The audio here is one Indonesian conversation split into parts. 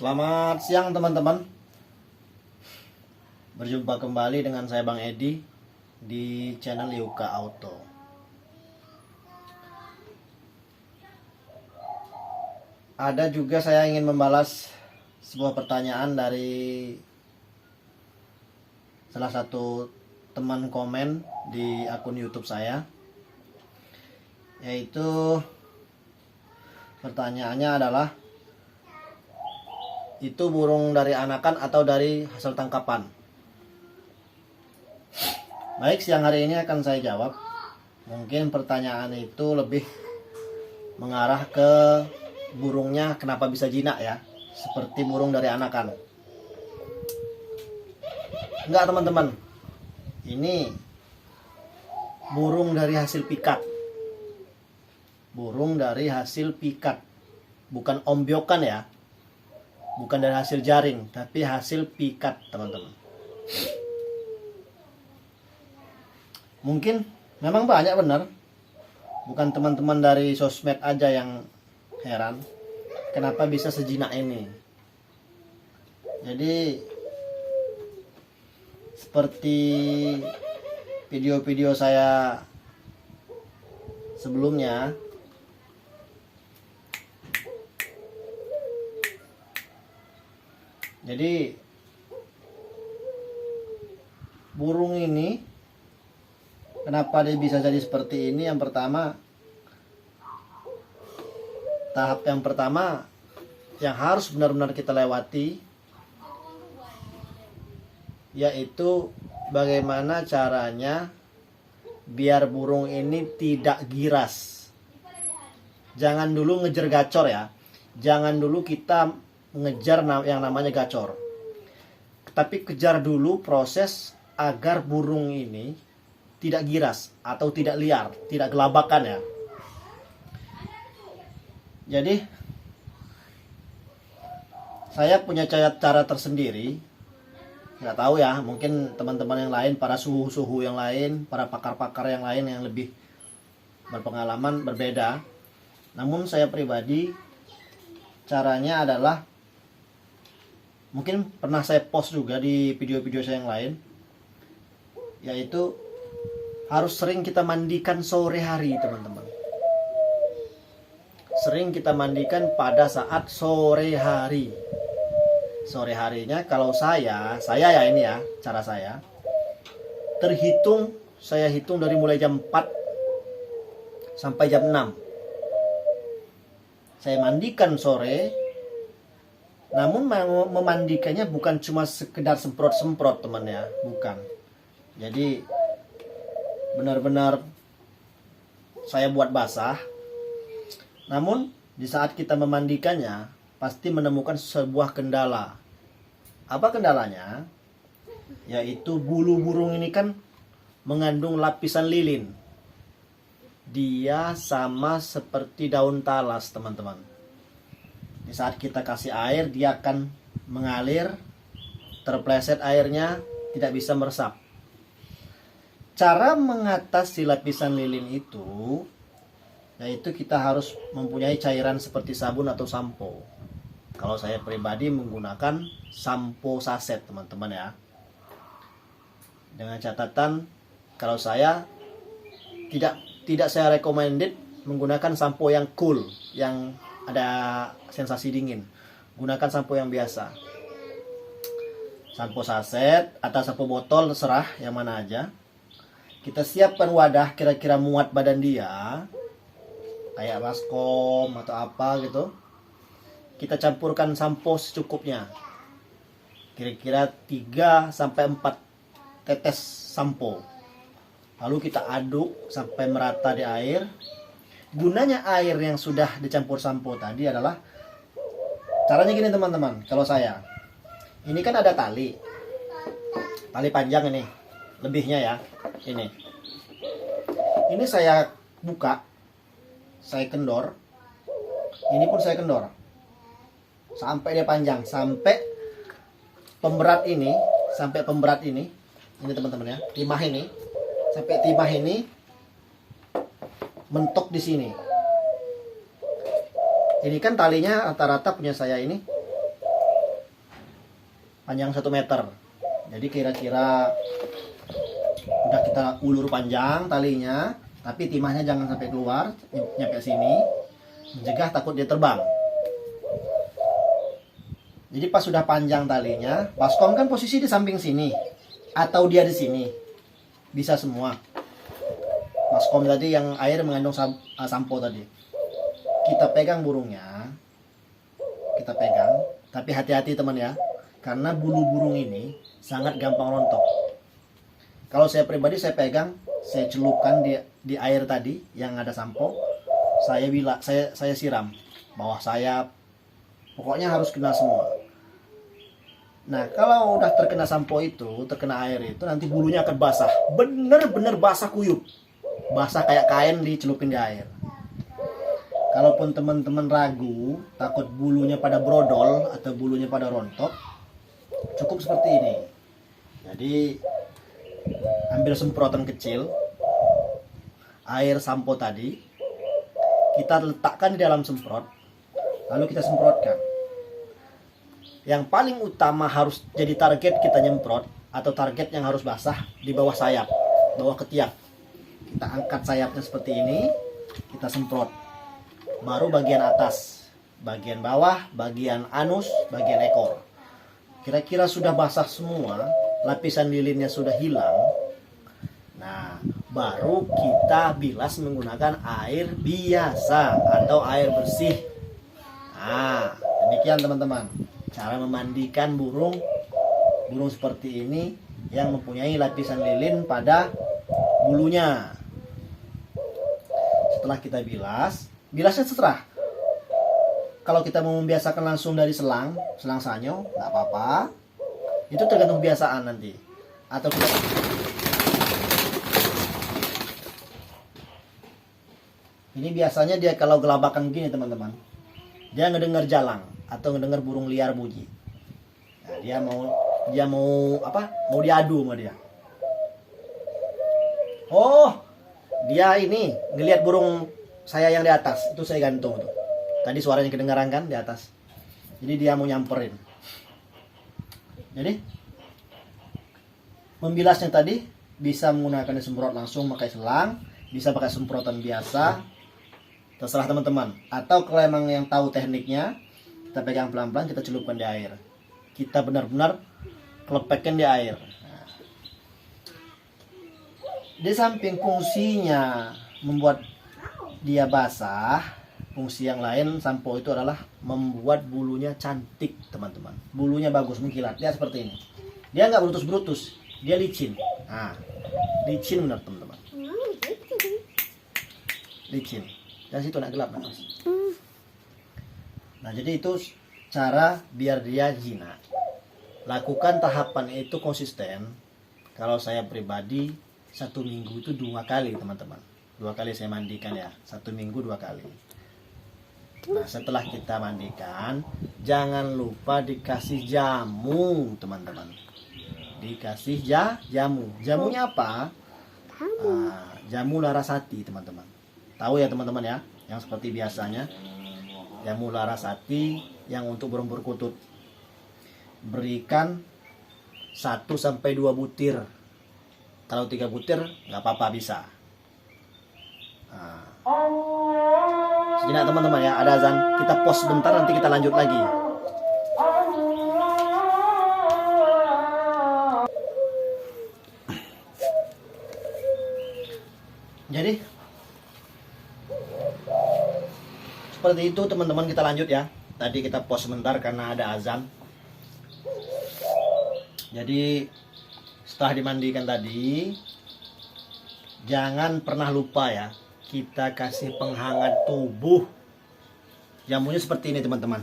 Selamat siang teman-teman. Berjumpa kembali dengan saya Bang Edi di channel Yuka Auto. Ada juga saya ingin membalas sebuah pertanyaan dari salah satu teman komen di akun YouTube saya, yaitu pertanyaannya adalah, itu burung dari anakan atau dari hasil tangkapan? Baik, siang hari ini akan saya jawab. Mungkin pertanyaan itu lebih mengarah ke burungnya kenapa bisa jinak ya, seperti burung dari anakan. Enggak teman-teman, ini burung dari hasil pikat. Burung dari hasil pikat, bukan ombyokan ya, bukan dari hasil jaring, tapi hasil pikat teman-teman. Mungkin memang banyak benar, bukan teman-teman dari sosmed aja yang heran kenapa bisa sejinak ini. Jadi seperti video-video saya sebelumnya, jadi burung ini kenapa dia bisa jadi seperti ini? Yang pertama, tahap yang pertama yang harus benar-benar kita lewati, yaitu bagaimana caranya biar burung ini tidak giras. Jangan dulu ngejar gacor ya. Jangan dulu kita ngejar yang namanya gacor. Tapi kejar dulu proses agar burung ini tidak giras atau tidak liar, tidak gelabakan ya. Jadi saya punya cara tersendiri. Nggak tahu ya, mungkin teman-teman yang lain, para suhu-suhu yang lain, para pakar-pakar yang lain yang lebih berpengalaman berbeda. Namun saya pribadi, caranya adalah, mungkin pernah saya post juga di video-video saya yang lain, yaitu harus sering kita mandikan sore hari teman-teman. Sering kita mandikan pada saat sore hari. Sore harinya kalau saya ya ini ya, cara saya. Saya hitung dari mulai jam 4 sampai jam 6. Saya mandikan sore. Namun memandikannya bukan cuma sekedar semprot-semprot teman ya, bukan. Jadi benar-benar saya buat basah. Namun di saat kita memandikannya pasti menemukan sebuah kendala. Apa kendalanya? Yaitu bulu burung ini kan mengandung lapisan lilin. Dia sama seperti daun talas teman-teman. Di saat kita kasih air, dia akan mengalir, terpleset airnya, tidak bisa meresap. Cara mengatasi lapisan lilin itu, yaitu kita harus mempunyai cairan seperti sabun atau sampo. Kalau saya pribadi menggunakan sampo saset teman-teman ya. Dengan catatan, kalau saya tidak saya recommended menggunakan sampo yang cool, yang ada sensasi dingin. Gunakan sampo yang biasa. Sampo saset atau sampo botol, terserah yang mana aja. Kita siapkan wadah kira-kira muat badan dia, kayak baskom atau apa gitu. Kita campurkan sampo secukupnya, kira-kira 3 sampai 4 tetes sampo. Lalu kita aduk sampai merata di air. Gunanya air yang sudah dicampur sampo tadi adalah, caranya gini teman-teman. Kalau saya, ini kan ada tali panjang ini, lebihnya ya. Ini saya buka, saya kendor. Ini pun saya kendor sampai dia panjang, sampai pemberat ini teman-teman ya, timah ini, sampai timah ini mentok di sini. Ini kan talinya rata-rata punya saya ini panjang 1 meter. Jadi kira-kira udah kita ulur panjang talinya, tapi timahnya jangan sampai keluar, nyampe sini, mencegah takut dia terbang. Jadi pas sudah panjang talinya, baskom kan posisi di samping sini atau dia di sini, bisa semua. Baskom tadi yang air mengandung sampo tadi, kita pegang burungnya, kita pegang, tapi hati-hati teman ya, karena bulu burung ini sangat gampang rontok. Kalau saya pribadi, saya pegang, saya celupkan di air tadi yang ada sampo, saya siram bawah sayap, pokoknya harus kena semua. Nah, kalau udah terkena sampo itu, terkena air itu, nanti bulunya akan basah, bener-bener basah kuyup, basah kayak kain dicelupin di air. Kalaupun teman-teman ragu, takut bulunya pada brodol atau bulunya pada rontok, cukup seperti ini. Jadi ambil semprotan kecil, air sampo tadi, kita letakkan di dalam semprot, lalu kita semprotkan. Yang paling utama harus jadi target kita nyemprot, atau target yang harus basah, di bawah sayap, bawah ketiak. Kita angkat sayapnya seperti ini, kita semprot. Baru bagian atas, bagian bawah, bagian anus, bagian ekor. Kira-kira sudah basah semua, lapisan lilinnya sudah hilang. Nah, baru kita bilas menggunakan air biasa atau air bersih. Nah, demikian teman-teman, cara memandikan burung seperti ini yang mempunyai lapisan lilin pada bulunya. Setelah kita bilasnya seterah. Kalau kita mau membiasakan langsung dari selang sanyo, nggak apa-apa. Itu tergantung kebiasaan nanti. Atau kita ini biasanya dia kalau gelabakan gini teman-teman, dia ngedengar jalang atau ngedengar burung liar bunyi. Nah, dia mau apa? Mau diadu sama dia. Oh, dia ini ngelihat burung saya yang di atas, itu saya gantung tuh. Tadi suaranya kedengaran kan di atas. Jadi dia mau nyamperin. Jadi membilasnya tadi bisa menggunakan semprot langsung pakai selang, bisa pakai semprotan biasa. Terserah teman-teman. Atau kalau emang yang tahu tekniknya, kita pegang pelan-pelan, kita celupkan di air. Kita benar-benar kelepekkan di air. Nah, di samping fungsinya membuat dia basah, fungsi yang lain sampo itu adalah membuat bulunya cantik teman-teman. Bulunya bagus mengkilat. Lihat seperti ini. Dia nggak brutus-brutus, dia licin. Nah, licin benar teman-teman. Licin. Dan situ nak gelap mas. Nah, jadi itu cara biar dia jinak. Lakukan tahapan itu konsisten. Kalau saya pribadi 1 minggu itu 2 kali teman-teman. 2 kali saya mandikan ya. 1 minggu 2 kali. Nah, setelah kita mandikan, jangan lupa dikasih jamu teman-teman. Dikasih jamu. Jamunya apa? Jamu Larasati teman-teman. Tahu ya teman-teman ya, yang seperti biasanya jamu Larasati yang untuk burung perkutut. Berikan 1-2 butir. Kalau 3 butir nggak apa-apa bisa. Nah, sejenak teman-teman ya, ada azan. Kita pause sebentar, nanti kita lanjut lagi. Jadi seperti itu teman-teman, kita lanjut ya. Tadi kita pause sebentar karena ada azan. Jadi setelah dimandikan tadi, jangan pernah lupa ya, kita kasih penghangat tubuh. Jamunya seperti ini teman-teman.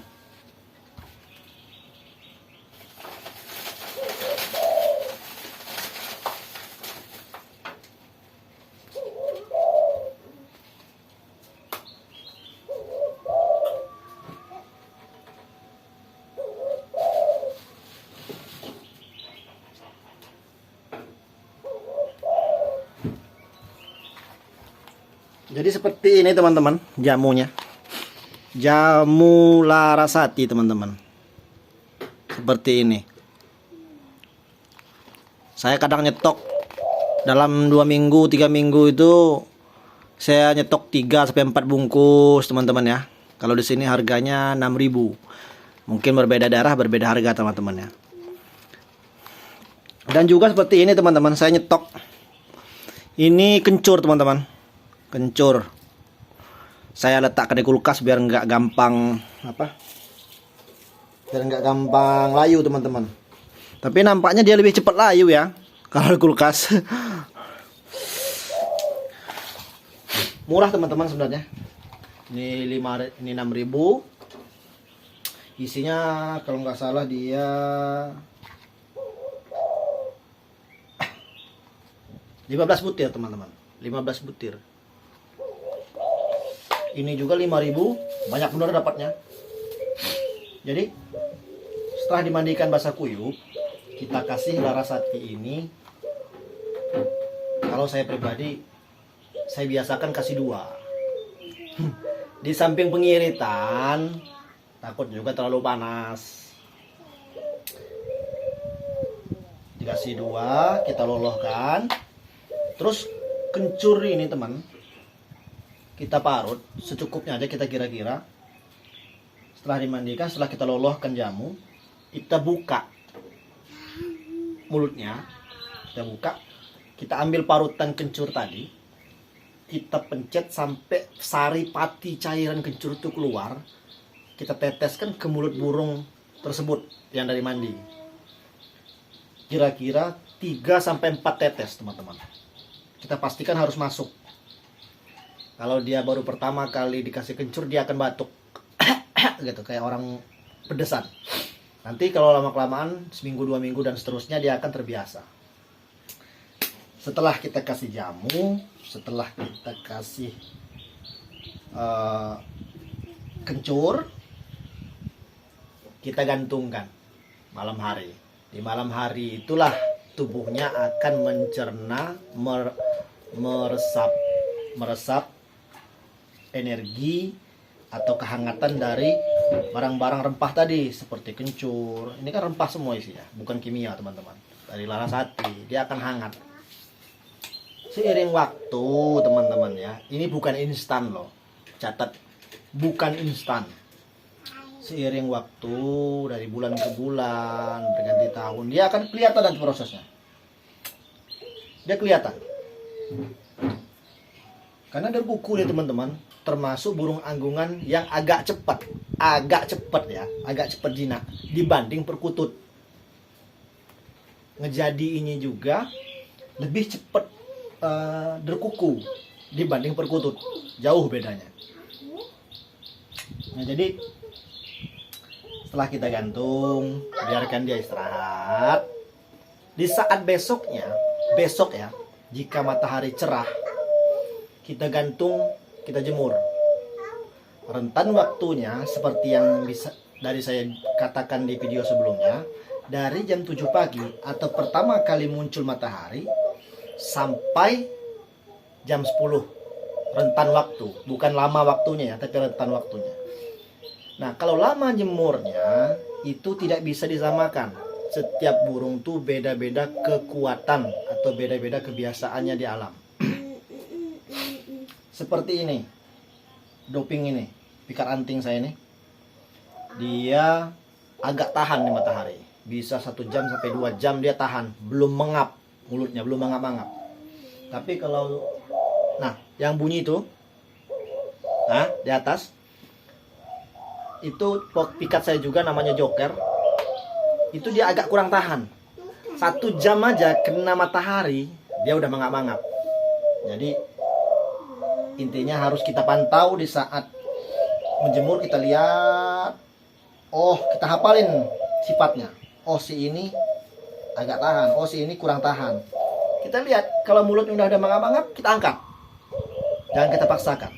Jadi seperti ini teman-teman jamunya. Jamu Larasati teman-teman. Seperti ini. Saya kadang nyetok dalam 2 minggu 3 minggu itu saya nyetok 3 sampai 4 bungkus teman-teman ya. Kalau di sini harganya 6.000. Mungkin berbeda daerah berbeda harga teman-teman ya. Dan juga seperti ini teman-teman, saya nyetok ini kencur teman-teman. Kencur. Saya letakkan di kulkas biar nggak gampang biar nggak gampang layu teman-teman. Tapi nampaknya dia lebih cepat layu ya kalau di kulkas. Murah teman-teman sebenarnya. Ini 6.000. Isinya kalau nggak salah dia 15 butir teman-teman. 15 butir. Ini juga 5.000. Banyak benar dapatnya. Jadi setelah dimandikan basah kuyup, kita kasih Larasati ini. Kalau saya pribadi, saya biasakan kasih 2. Di samping pengiritan, takut juga terlalu panas. Dikasih 2, kita lolohkan. Terus kencur ini teman, kita parut secukupnya aja, kita kira-kira. Setelah dimandikan, setelah kita lolohkan jamu, kita buka mulutnya, kita ambil parutan kencur tadi, kita pencet sampai sari pati cairan kencur itu keluar, kita teteskan ke mulut burung tersebut yang dari mandi. Kira-kira 3 sampai 4 tetes teman-teman. Kita pastikan harus masuk. Kalau dia baru pertama kali dikasih kencur, dia akan batuk gitu, kayak orang pedesan. Nanti kalau lama-kelamaan, seminggu 2 minggu dan seterusnya, dia akan terbiasa. Setelah kita kasih jamu, setelah kita kasih kencur, kita gantungkan malam hari. Di malam hari itulah tubuhnya akan mencerna, meresap energi atau kehangatan dari barang-barang rempah tadi, seperti kencur. Ini kan rempah semua isinya, bukan kimia teman-teman. Dari Larasati, dia akan hangat. Seiring waktu teman-teman ya, ini bukan instan loh. Catat, bukan instan. Seiring waktu, dari bulan ke bulan, berganti tahun, dia akan kelihatan nanti prosesnya. Dia kelihatan. Karena ada kuku nih teman-teman, termasuk burung anggungan yang agak cepat jinak dibanding perkutut. Ngejadiinnya juga lebih cepat berkuku dibanding perkutut, jauh bedanya. Nah, jadi setelah kita gantung, biarkan dia istirahat. Di saat besok ya, jika matahari cerah, kita gantung, kita jemur. Rentan waktunya seperti yang bisa dari saya katakan di video sebelumnya, dari jam 7 pagi atau pertama kali muncul matahari sampai jam 10. Rentan waktu, bukan lama waktunya ya, tapi rentan waktunya. Nah, kalau lama jemurnya itu tidak bisa disamakan. Setiap burung tuh beda-beda kekuatan atau beda-beda kebiasaannya di alam. Seperti ini, doping ini, pikar anting saya ini, dia agak tahan di matahari. Bisa 1 jam sampai 2 jam dia tahan, belum mengap mulutnya, belum mangap-mangap. Tapi kalau, nah, yang bunyi itu, nah, di atas, itu pikat saya juga namanya joker. Itu dia agak kurang tahan. 1 jam aja kena matahari, dia udah mangap-mangap. Jadi intinya harus kita pantau di saat menjemur, kita lihat. Oh, kita hafalin sifatnya. Oh, si ini agak tahan. Oh, si ini kurang tahan. Kita lihat, kalau mulutnya udah ada mangap-mangap, kita angkat. Jangan kita paksakan.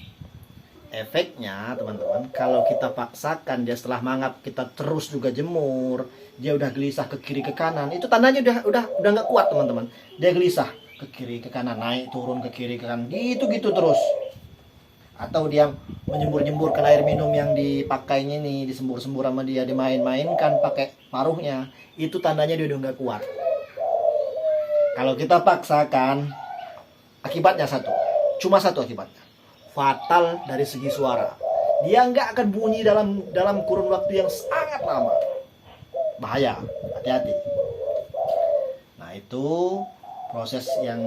Efeknya teman-teman, kalau kita paksakan dia setelah mangap, kita terus juga jemur, dia udah gelisah ke kiri ke kanan, itu tandanya udah nggak kuat teman-teman. Dia gelisah ke kiri ke kanan, naik turun ke kiri ke kanan, gitu terus. Atau dia menjemur-jemurkan air minum yang dipakainya nih, disembur-sembur sama dia, dimain-mainkan pakai paruhnya, itu tandanya dia udah nggak kuat. Kalau kita paksakan, akibatnya satu. Cuma satu akibatnya. Fatal dari segi suara. Dia nggak akan bunyi dalam kurun waktu yang sangat lama. Bahaya, hati-hati. Nah, itu proses yang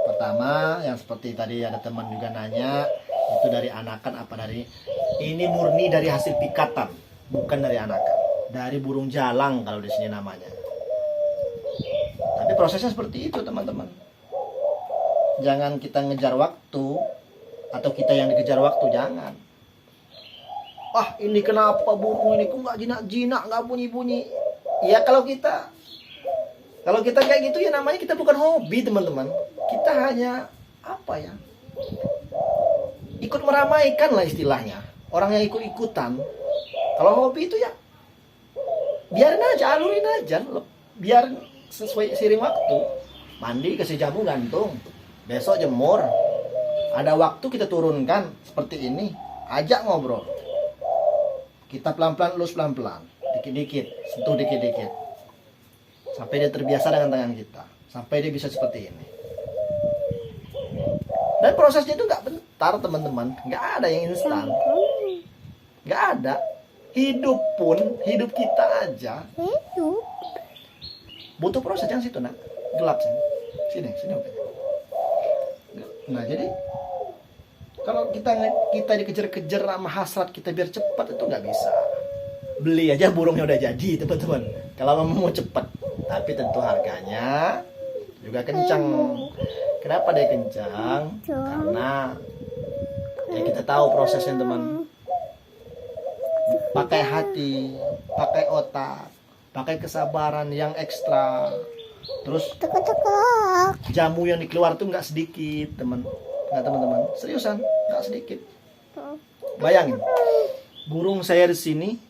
pertama, yang seperti tadi ada teman juga nanya, itu dari anakan apa dari, ini murni dari hasil pikatan, bukan dari anakan, dari burung jalang kalau di sini namanya. Tapi prosesnya seperti itu teman-teman. Jangan kita ngejar waktu, atau kita yang dikejar waktu, jangan. Ah, ini kenapa burung ini kok nggak jinak-jinak, nggak bunyi-bunyi? Ya kalau kita kayak gitu ya namanya kita bukan hobi teman-teman. Kita hanya apa ya? Ikut meramaikan lah istilahnya. Orang yang ikut-ikutan. Kalau hobi itu ya biarin aja, alurin aja, biar sesuai seiring waktu. Mandi kasih jamu gantung. Besok jemur. Ada waktu kita turunkan seperti ini. Ajak ngobrol. Kita pelan-pelan, elus pelan-pelan. Dikit-dikit, sentuh dikit-dikit. Sampai dia terbiasa dengan tangan kita. Sampai dia bisa seperti ini. Dan prosesnya itu nggak bentar teman-teman. Nggak ada yang instan. Nggak ada. Hidup kita aja butuh proses. Yang situ nak. Gelap sini. Sini. Nah jadi kalau kita dikejar-kejar sama hasrat kita biar cepat, itu nggak bisa. Beli aja burungnya udah jadi teman-teman. Kalau mau cepat, tapi tentu harganya juga kencang. Kenapa dia kencang? Karena ya kita tahu prosesnya teman. Pakai hati, pakai otak, pakai kesabaran yang ekstra. Terus jamu yang dikeluar tuh nggak sedikit nggak teman-teman, seriusan nggak sedikit. Bayangin, burung saya di sini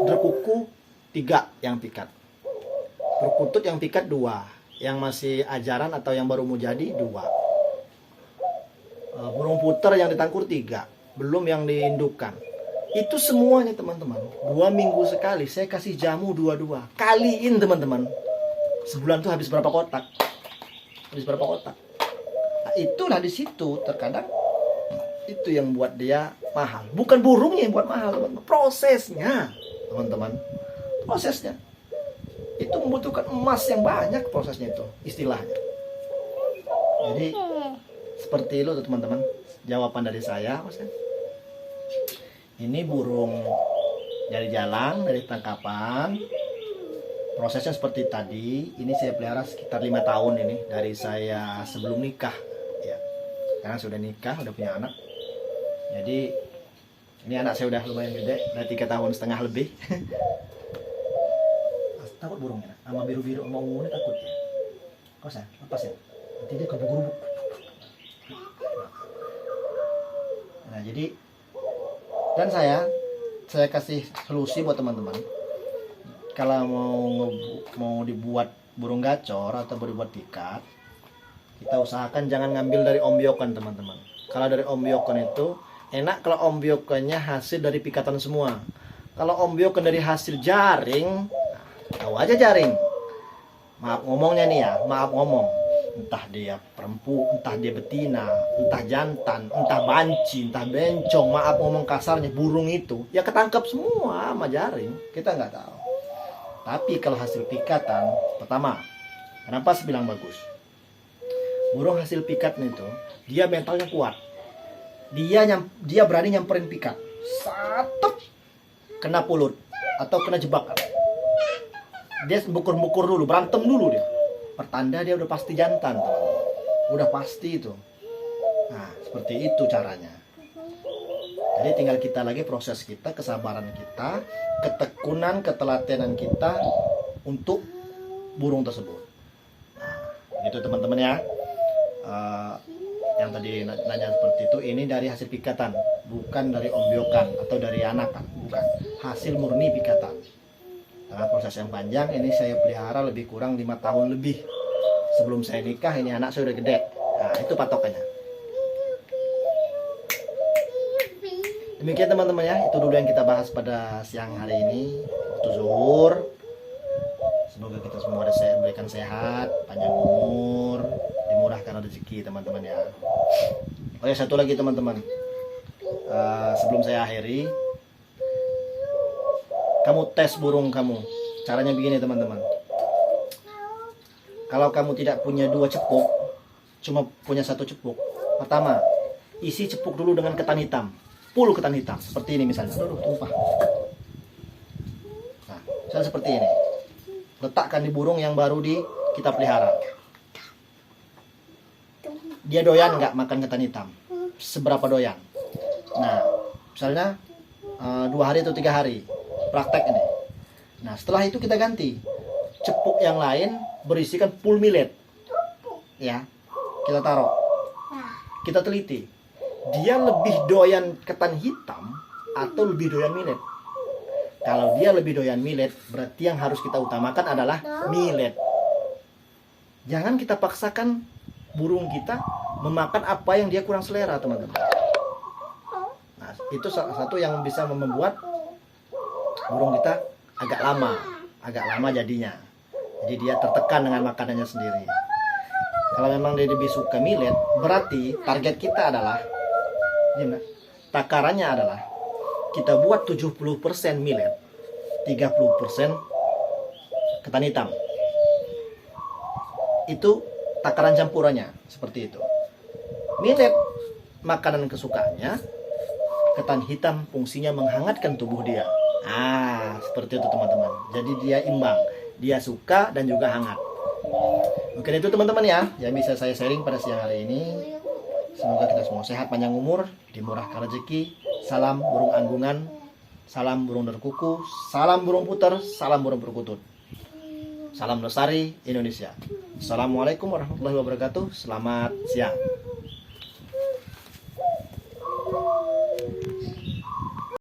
berkuku 3 yang pikat, berkutut yang pikat 2, yang masih ajaran atau yang baru mau jadi 2, burung puter yang ditangkur 3, belum yang diindukkan. Itu semuanya teman-teman 2 minggu sekali saya kasih jamu 2-2. Kaliin teman-teman, sebulan tuh habis berapa kotak? Nah, itulah di situ terkadang itu yang buat dia mahal. Bukan burungnya yang buat mahal, teman-teman. Prosesnya, teman-teman. Prosesnya itu membutuhkan emas yang banyak, prosesnya itu istilahnya. Jadi seperti itu teman-teman jawaban dari saya, maksudnya. Ini burung dari jalang, dari tangkapan. Prosesnya seperti tadi. Ini saya pelihara sekitar 5 tahun ini, dari saya sebelum nikah ya. Karena sudah nikah, udah punya anak. Jadi ini anak saya udah lumayan gede, udah 3,5 tahun lebih. Takut burungnya sama biru-biru sama ungu ini, takut ya. Kau saya lepas ya, nanti dia gerubuk. Nah jadi, dan saya kasih solusi buat teman-teman. Kalau mau dibuat burung gacor atau dibuat pikat, kita usahakan jangan ngambil dari ombyokan teman-teman. Kalau dari ombyokan itu enak kalau ombyokannya hasil dari pikatan semua. Kalau ombyokan dari hasil jaring, tahu aja jaring. Maaf ngomongnya nih ya, maaf ngomong. Entah dia perempuan, entah dia betina, entah jantan, entah banci, entah bencong, maaf ngomong kasarnya, burung itu ya ketangkap semua sama jaring, kita nggak tahu. Tapi kalau hasil pikatan, pertama, kenapa saya bilang bagus? Burung hasil pikatnya itu dia mentalnya kuat, dia berani nyamperin pikat, satu kena pulut atau kena jebakan, dia bukur-bukur dulu, berantem dulu dia. Pertanda dia udah pasti jantan, udah pasti itu. Nah seperti itu caranya. Jadi tinggal kita lagi proses kita, kesabaran kita, ketekunan, ketelatenan kita untuk burung tersebut. Nah itu teman-teman ya. Yang tadi nanya seperti itu, ini dari hasil pikatan, bukan dari ombyokan atau dari anakan, bukan. Hasil murni pikatan. Dengan proses yang panjang, ini saya pelihara lebih kurang 5 tahun lebih. Sebelum saya nikah, ini anak saya udah gede. Nah, itu patokannya. Demikian teman-teman ya, itu dulu yang kita bahas pada siang hari ini, waktu zuhur. Semoga kita semua diberikan sehat, panjang umur, dimurahkan rezeki teman-teman ya. Oh ya, satu lagi teman-teman, sebelum saya akhiri, kamu tes burung kamu. Caranya begini teman-teman. Kalau kamu tidak punya 2 cepuk, cuma punya 1 cepuk, pertama, isi cepuk dulu dengan ketan hitam, full ketan hitam, seperti ini misalnya. Aduh, tumpah. Nah, misalnya seperti ini. Letakkan di burung yang baru kita pelihara. Dia doyan nggak makan ketan hitam? Seberapa doyan? Nah, misalnya 2 hari atau 3 hari, praktek ini. Nah, setelah itu kita ganti. Cepuk yang lain berisikan full millet. Ya, kita taruh. Kita teliti. Dia lebih doyan ketan hitam atau lebih doyan millet? Kalau dia lebih doyan millet, berarti yang harus kita utamakan adalah millet. Jangan kita paksakan burung kita memakan apa yang dia kurang selera, teman-teman. Nah, itu salah satu yang bisa membuat burung kita agak lama jadinya. Jadi dia tertekan dengan makanannya sendiri. Kalau memang dia lebih suka millet, berarti target kita adalah, takarannya adalah kita buat 70% millet, 30% ketan hitam. Itu takaran campurannya, seperti itu. Millet makanan kesukaannya, ketan hitam fungsinya menghangatkan tubuh dia. Seperti itu teman-teman. Jadi dia imbang, dia suka dan juga hangat. Mungkin itu teman-teman ya, yang bisa saya sharing pada siang hari ini. Semoga kita semua sehat, panjang umur, dimurahkan rezeki. Salam burung anggungan, salam burung derkuku, salam burung puter, salam burung perkutut. Salam Lestari Indonesia. Assalamualaikum warahmatullahi wabarakatuh. Selamat siang.